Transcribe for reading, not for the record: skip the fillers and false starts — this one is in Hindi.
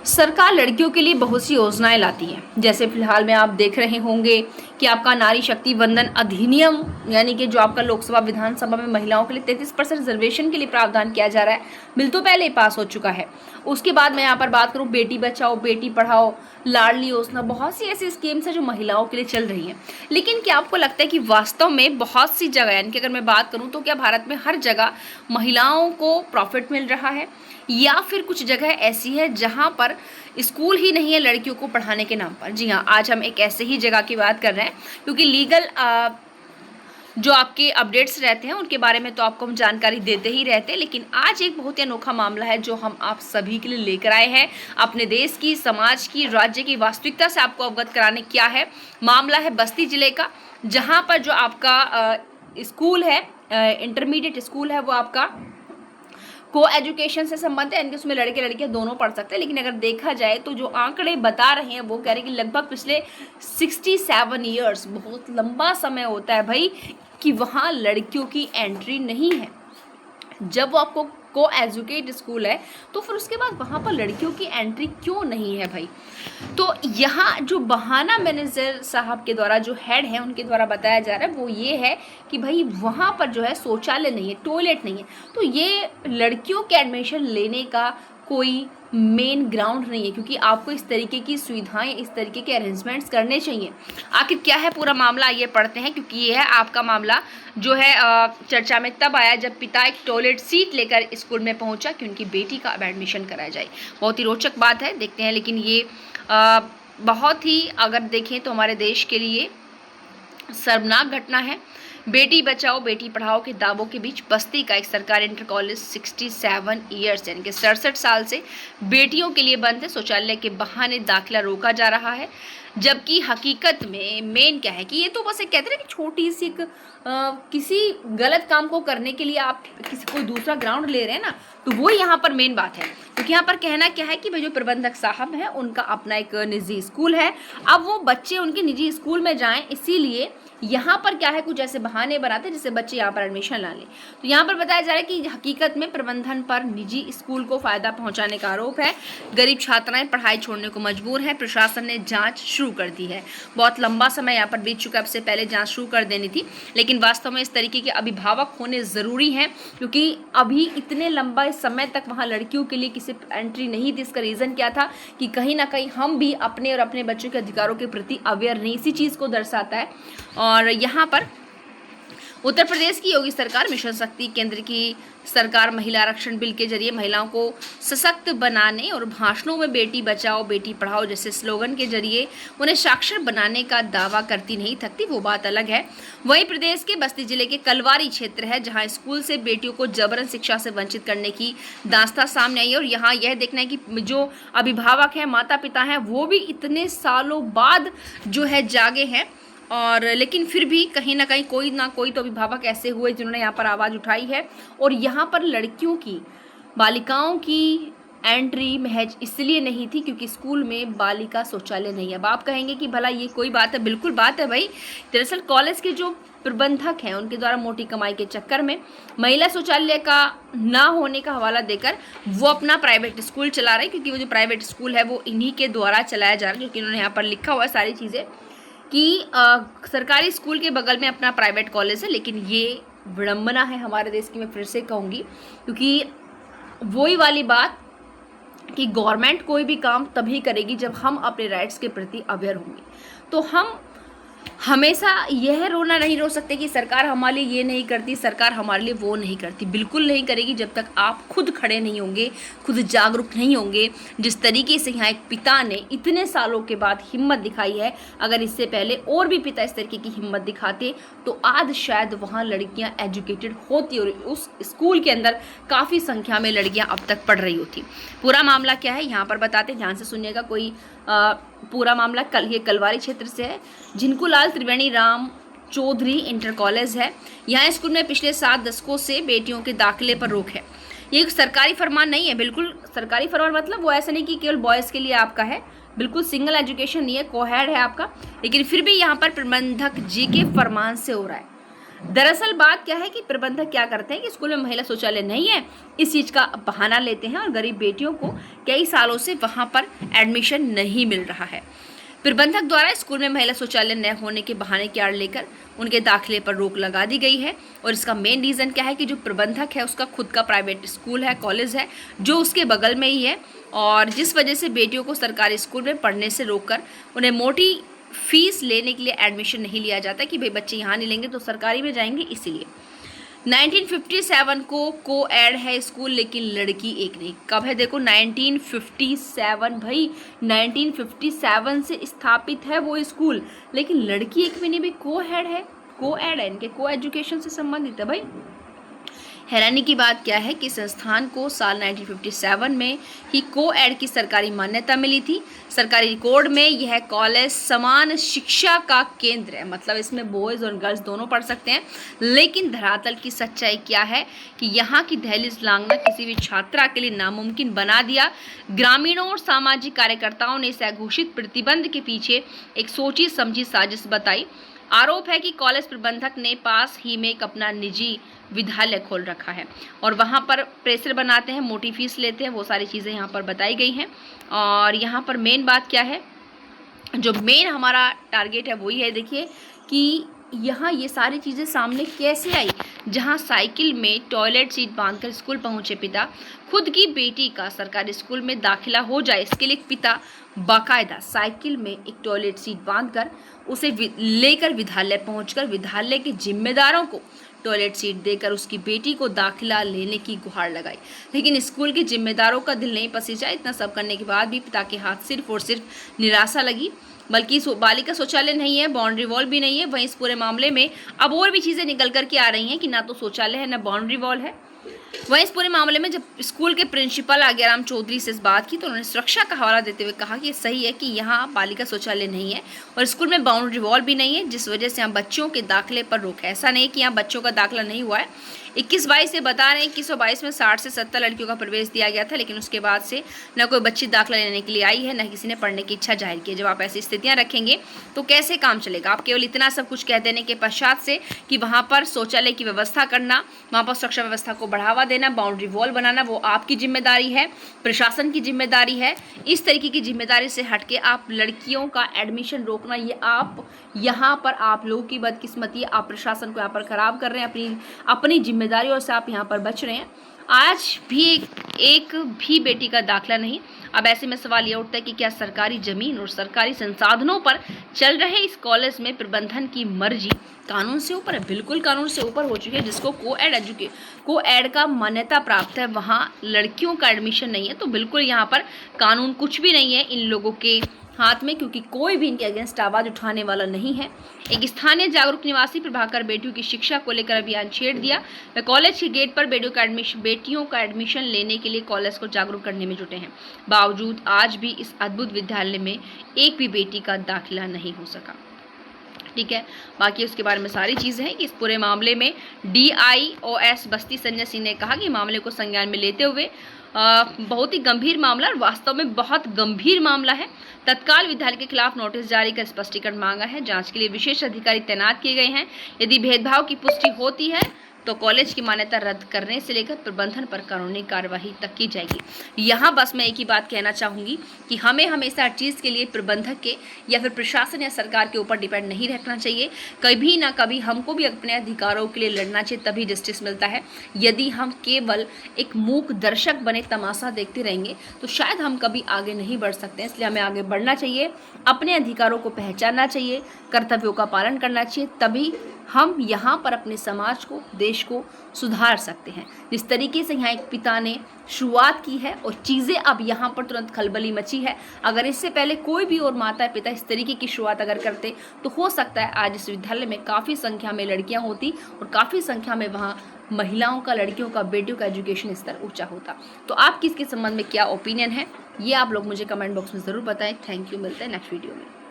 सरकार लड़कियों के लिए बहुत सी योजनाएं लाती है। जैसे फिलहाल में आप देख रहे होंगे कि आपका नारी शक्ति वंदन अधिनियम, यानी कि जो आपका लोकसभा विधानसभा में महिलाओं के लिए 33% रिजर्वेशन के लिए प्रावधान किया जा रहा है, बिल तो पहले ही पास हो चुका है। उसके बाद मैं यहाँ पर बात करूँ, बेटी बचाओ बेटी पढ़ाओ, लाडली योजना, बहुत सी ऐसी स्कीम्स है जो महिलाओं के लिए चल रही हैं। लेकिन क्या आपको लगता है कि वास्तव में बहुत सी जगह, यानी कि अगर मैं बात करूँ तो क्या भारत में हर जगह महिलाओं को प्रॉफिट मिल रहा है, या फिर कुछ जगह ऐसी है जहां पर स्कूल ही नहीं है लड़कियों को पढ़ाने के नाम पर? जी हाँ, आज हम एक ऐसे ही जगह की बात कर रहे हैं, क्योंकि लीगल जो आपके अपडेट्स रहते हैं उनके बारे में तो आपको हम जानकारी देते ही रहते हैं, लेकिन आज एक बहुत ही अनोखा मामला है जो हम आप सभी के लिए लेकर आए हैं। अपने देश की, समाज की, राज्य की वास्तविकता से आपको अवगत कराने। क्या है मामला? है बस्ती जिले का, जहाँ पर जो आपका स्कूल है, इंटरमीडिएट स्कूल है, वो आपका को एजुकेशन से संबंधित है, यानी कि उसमें लड़के लड़कियां दोनों पढ़ सकते हैं। लेकिन अगर देखा जाए तो जो आंकड़े बता रहे हैं वो कह रहे हैं कि लगभग पिछले 67 ईयर्स, बहुत लंबा समय होता है भाई, कि वहाँ लड़कियों की एंट्री नहीं है। जब वो आपको को एजुकेट स्कूल है तो फिर उसके बाद वहाँ पर लड़कियों की एंट्री क्यों नहीं है भाई? तो यहाँ जो बहाना मैनेजर साहब के द्वारा, जो हेड है उनके द्वारा बताया जा रहा है वो ये है कि भाई वहाँ पर जो है शौचालय नहीं है, टॉयलेट नहीं है, तो ये लड़कियों के एडमिशन लेने का कोई मेन ग्राउंड नहीं है, क्योंकि आपको इस तरीके की सुविधाएं, इस तरीके के अरेंजमेंट्स करने चाहिए। आखिर क्या है पूरा मामला, ये पढ़ते हैं, क्योंकि ये है आपका मामला जो है चर्चा में तब आया जब पिता एक टॉयलेट सीट लेकर स्कूल में पहुंचा कि उनकी बेटी का अब एडमिशन कराया जाए। बहुत ही रोचक बात है, देखते हैं। लेकिन ये बहुत ही, अगर देखें तो हमारे देश के लिए शर्मनाक घटना है। बेटी बचाओ बेटी पढ़ाओ के दावों के बीच बस्ती का एक सरकारी इंटर कॉलेज 67 ईयर्स, यानी कि 67 साल से बेटियों के लिए बंद है। शौचालय के बहाने दाखिला रोका जा रहा है, जबकि हकीकत में मेन क्या है कि ये तो बस एक कहते हैं कि छोटी सी किसी गलत काम को करने के लिए आप किसी कोई दूसरा ग्राउंड ले रहे हैं ना, तो वो यहाँ पर मेन बात है। क्योंकि यहाँ पर कहना क्या है कि भाई जो प्रबंधक साहब हैं उनका अपना एक निजी स्कूल है, अब वो बच्चे उनके निजी स्कूल में जाएं, इसीलिए यहाँ पर क्या है कुछ ऐसे बहाने बनाते हैं जिससे बच्चे यहाँ पर एडमिशन ला लें। तो यहाँ पर बताया जा रहा है कि हकीकत में प्रबंधन पर निजी स्कूल को फायदा पहुँचाने का आरोप है। गरीब छात्राएं पढ़ाई छोड़ने को मजबूर हैं। प्रशासन ने जाँच शुरू कर दी है। बहुत लंबा समय यहाँ पर बीत चुका है, अब से पहले जाँच शुरू कर देनी थी, लेकिन वास्तव में इस तरीके के अभिभावक होने ज़रूरी हैं, क्योंकि अभी इतने लंबा समय तक वहाँ लड़कियों के लिए किसी एंट्री नहीं थी। इसका रीज़न क्या था कि कहीं ना कहीं हम भी अपने और अपने बच्चों के अधिकारों के प्रति अवेयर नहीं, इसी चीज़ को दर्शाता है। और यहाँ पर उत्तर प्रदेश की योगी सरकार, मिशन शक्ति केंद्र की सरकार महिला आरक्षण बिल के जरिए महिलाओं को सशक्त बनाने और भाषणों में बेटी बचाओ बेटी पढ़ाओ जैसे स्लोगन के जरिए उन्हें साक्षर बनाने का दावा करती नहीं थकती, वो बात अलग है। वहीं प्रदेश के बस्ती जिले के कलवारी क्षेत्र है जहां स्कूल से बेटियों को जबरन शिक्षा से वंचित करने की दास्तां सामने आई है। और यहाँ यह देखना है कि जो अभिभावक हैं, माता पिता हैं, वो भी इतने सालों बाद जो है जागे हैं, और लेकिन फिर भी कहीं ना कहीं कोई ना कोई तो अभिभावक ऐसे हुए जिन्होंने यहाँ पर आवाज़ उठाई है। और यहाँ पर लड़कियों की, बालिकाओं की एंट्री महज इसलिए नहीं थी क्योंकि स्कूल में बालिका शौचालय नहीं है। अब आप कहेंगे कि भला ये कोई बात है? बिल्कुल बात है भाई। दरअसल कॉलेज के जो प्रबंधक हैं उनके द्वारा मोटी कमाई के चक्कर में महिला शौचालय का ना होने का हवाला देकर वो अपना प्राइवेट स्कूल चला रहे हैं, क्योंकि वो जो प्राइवेट स्कूल है वो इन्हीं के द्वारा चलाया जा रहा है, क्योंकि इन्होंने यहाँ पर लिखा हुआ है सारी चीज़ें कि सरकारी स्कूल के बगल में अपना प्राइवेट कॉलेज है। लेकिन ये विडंबना है हमारे देश की, मैं फिर से कहूँगी, क्योंकि वही वाली बात कि गवर्नमेंट कोई भी काम तभी करेगी जब हम अपने राइट्स के प्रति अवेयर होंगे। तो हम हमेशा यह रोना नहीं रो सकते कि सरकार हमारे लिए ये नहीं करती, सरकार हमारे लिए वो नहीं करती। बिल्कुल नहीं करेगी जब तक आप खुद खड़े नहीं होंगे, खुद जागरूक नहीं होंगे। जिस तरीके से यहाँ एक पिता ने इतने सालों के बाद हिम्मत दिखाई है, अगर इससे पहले और भी पिता इस तरीके की हिम्मत दिखाते तो आज शायद वहाँ लड़कियाँ एजुकेटेड होती और उस स्कूल के अंदर काफ़ी संख्या में लड़कियाँ अब तक पढ़ रही होती। पूरा मामला क्या है यहाँ पर बताते हैं, ध्यान से सुनिएगा। कोई पूरा मामला ये कलवारी क्षेत्र से है। झिनकुलाल त्रिवेणी राम चौधरी इंटर कॉलेज है। यहाँ स्कूल में पिछले 7 दशकों से बेटियों के दाखिले पर रोक है। ये एक सरकारी फरमान नहीं है, बिल्कुल सरकारी फरमान मतलब वो ऐसा नहीं कि केवल बॉयज़ के लिए आपका है, बिल्कुल सिंगल एजुकेशन नहीं है, कोहेड है आपका। लेकिन फिर भी यहाँ पर प्रबंधक जी के फरमान से हो रहा है। दरअसल बात क्या है कि प्रबंधक क्या करते हैं कि स्कूल में महिला शौचालय नहीं है, इस चीज़ का बहाना लेते हैं और गरीब बेटियों को कई सालों से वहाँ पर एडमिशन नहीं मिल रहा है। प्रबंधक द्वारा स्कूल में महिला शौचालय न होने के बहाने की आड़ लेकर उनके दाखिले पर रोक लगा दी गई है। और इसका मेन रीज़न क्या है कि जो प्रबंधक है उसका खुद का प्राइवेट स्कूल है, कॉलेज है जो उसके बगल में ही है, और जिस वजह से बेटियों को सरकारी स्कूल में पढ़ने से रोककर उन्हें मोटी फीस लेने के लिए एडमिशन नहीं लिया जाता कि भाई बच्चे यहाँ नहीं लेंगे तो सरकारी में जाएंगे। इसीलिए 1957 को एड है स्कूल, लेकिन लड़की एक नहीं। कब है देखो 1957 भाई, 1957 से स्थापित है वो स्कूल, लेकिन लड़की एक भी नहीं भाई, को एड है, इनके को एजुकेशन से संबंधित है भाई। हैरानी की बात क्या है कि संस्थान को साल 1957 में ही को एड की सरकारी मान्यता मिली थी। सरकारी रिकॉर्ड में यह कॉलेज समान शिक्षा का केंद्र है, मतलब इसमें बॉयज़ और गर्ल्स दोनों पढ़ सकते हैं। लेकिन धरातल की सच्चाई क्या है कि यहाँ की दहलीज लांघना किसी भी छात्रा के लिए नामुमकिन बना दिया। ग्रामीणों और सामाजिक कार्यकर्ताओं ने इस अघोषित प्रतिबंध के पीछे एक सोची समझी साजिश बताई। आरोप है कि कॉलेज प्रबंधक ने पास ही में एक अपना निजी विद्यालय खोल रखा है और वहाँ पर प्रेशर बनाते हैं, मोटी फीस लेते हैं, वो सारी चीज़ें यहाँ पर बताई गई हैं। और यहाँ पर मेन बात क्या है, जो मेन हमारा टारगेट है वही है, देखिए कि यहाँ ये सारी चीज़ें सामने कैसे आई। जहाँ साइकिल में टॉयलेट सीट बांधकर स्कूल पहुँचे पिता, खुद की बेटी का सरकारी स्कूल में दाखिला हो जाए इसके लिए पिता बाकायदा साइकिल में एक टॉयलेट सीट बांधकर उसे लेकर विद्यालय पहुंचकर विद्यालय के जिम्मेदारों को टॉयलेट सीट देकर उसकी बेटी को दाखिला लेने की गुहार लगाई। लेकिन स्कूल के जिम्मेदारों का दिल नहीं पसीजा। इतना सब करने के बाद भी पिता के हाथ सिर्फ और सिर्फ निराशा लगी। बल्कि बालिका शौचालय नहीं है, बाउंड्री वॉल भी नहीं है। वहीं इस पूरे मामले में अब और भी चीज़ें निकल कर के आ रही हैं कि ना तो शौचालय है ना बाउंड्री वॉल है। वहीं इस पूरे मामले में जब स्कूल के प्रिंसिपल आज्ञाराम चौधरी से इस बात की तो उन्होंने सुरक्षा का हवाला देते हुए कहा कि ये सही है कि यहाँ बालिका शौचालय नहीं है और स्कूल में बाउंड्री वॉल भी नहीं है, जिस वजह से यहाँ बच्चों के दाखिले पर रोक है। ऐसा नहीं कि यहाँ बच्चों का दाखिला नहीं हुआ है। 21-22 से बता रहे हैं, 2122 में 60 से 70 लड़कियों का प्रवेश दिया गया था, लेकिन उसके बाद से न कोई बच्ची दाखिला लेने के लिए आई है, न किसी ने पढ़ने की इच्छा जाहिर की है। जब आप ऐसी स्थितियां रखेंगे तो कैसे काम चलेगा। आप केवल इतना सब कुछ कह देने के पश्चात से कि वहाँ पर शौचालय की व्यवस्था करना, वहाँ पर सुरक्षा व्यवस्था को बढ़ावा देना, बाउंड्री वॉल बनाना वो आपकी जिम्मेदारी है, प्रशासन की जिम्मेदारी है। इस तरीके की जिम्मेदारी से हटके आप लड़कियों का एडमिशन रोकना, ये आप यहाँ पर आप लोगों की बदकिस्मती, आप प्रशासन को यहाँ पर खराब कर रहे हैं, अपनी जिम्मेदारियों से आप यहाँ पर बच रहे हैं। आज भी एक भी बेटी का दाखिला नहीं। अब ऐसे में सवाल ये उठता है कि क्या सरकारी जमीन और सरकारी संसाधनों पर चल रहे इस कॉलेज में प्रबंधन की मर्जी कानून से ऊपर है। बिल्कुल कानून से ऊपर हो चुकी है। जिसको को एड का मान्यता प्राप्त है वहाँ लड़कियों का एडमिशन नहीं है, तो बिल्कुल यहाँ पर कानून कुछ भी नहीं है इन लोगों के हाथ में, क्योंकि कोई भी इनके अगेंस्ट आवाज़ उठाने वाला नहीं है। एक स्थानीय जागरूक निवासी प्रभाकर बेटियों की शिक्षा को लेकर अभियान छेड़ दिया। वे कॉलेज के गेट पर बेटियों का एडमिशन लेने के लिए कॉलेज को जागरूक करने में जुटे हैं। बावजूद आज भी इस अद्भुत विद्यालय में एक भी बेटी का दाखिला नहीं हो सका। ठीक है, बाकी उसके बारे में सारी चीज़ें हैं कि इस पूरे मामले में DIOS बस्ती संजय सिंह ने कहा कि मामले को संज्ञान में लेते हुए बहुत ही गंभीर मामला और वास्तव में बहुत गंभीर मामला है। तत्काल विद्यालय के खिलाफ नोटिस जारी कर स्पष्टीकरण मांगा है। जांच के लिए विशेष अधिकारी तैनात किए गए हैं। यदि भेदभाव की पुष्टि होती है तो कॉलेज की मान्यता रद्द करने से लेकर प्रबंधन पर कानूनी कार्यवाही तक की जाएगी। यहाँ बस मैं एक ही बात कहना चाहूँगी कि हमें हमेशा हर चीज़ के लिए प्रबंधक के या फिर प्रशासन या सरकार के ऊपर डिपेंड नहीं रखना चाहिए। कभी ना कभी हमको भी अपने अधिकारों के लिए लड़ना चाहिए, तभी जस्टिस मिलता है। यदि हम केवल एक मूक दर्शक बने तमाशा देखते रहेंगे तो शायद हम कभी आगे नहीं बढ़ सकते हैं। इसलिए हमें आगे बढ़ना चाहिए, अपने अधिकारों को पहचानना चाहिए, कर्तव्यों का पालन करना चाहिए, तभी हम यहाँ पर अपने समाज को, देश को सुधार सकते हैं। जिस तरीके से यहाँ एक पिता ने शुरुआत की है और चीज़ें अब यहाँ पर तुरंत खलबली मची है। अगर इससे पहले कोई भी और माता पिता इस तरीके की शुरुआत अगर करते तो हो सकता है आज इस विद्यालय में काफ़ी संख्या में लड़कियाँ होती और काफ़ी संख्या में वहाँ महिलाओं का, लड़कियों का, बेटियों का एजुकेशन स्तर ऊँचा होता। तो आप किसके संबंध में क्या ओपिनियन है ये आप लोग मुझे कमेंट बॉक्स में ज़रूर बताएं। थैंक यू, मिलते हैं नेक्स्ट वीडियो में।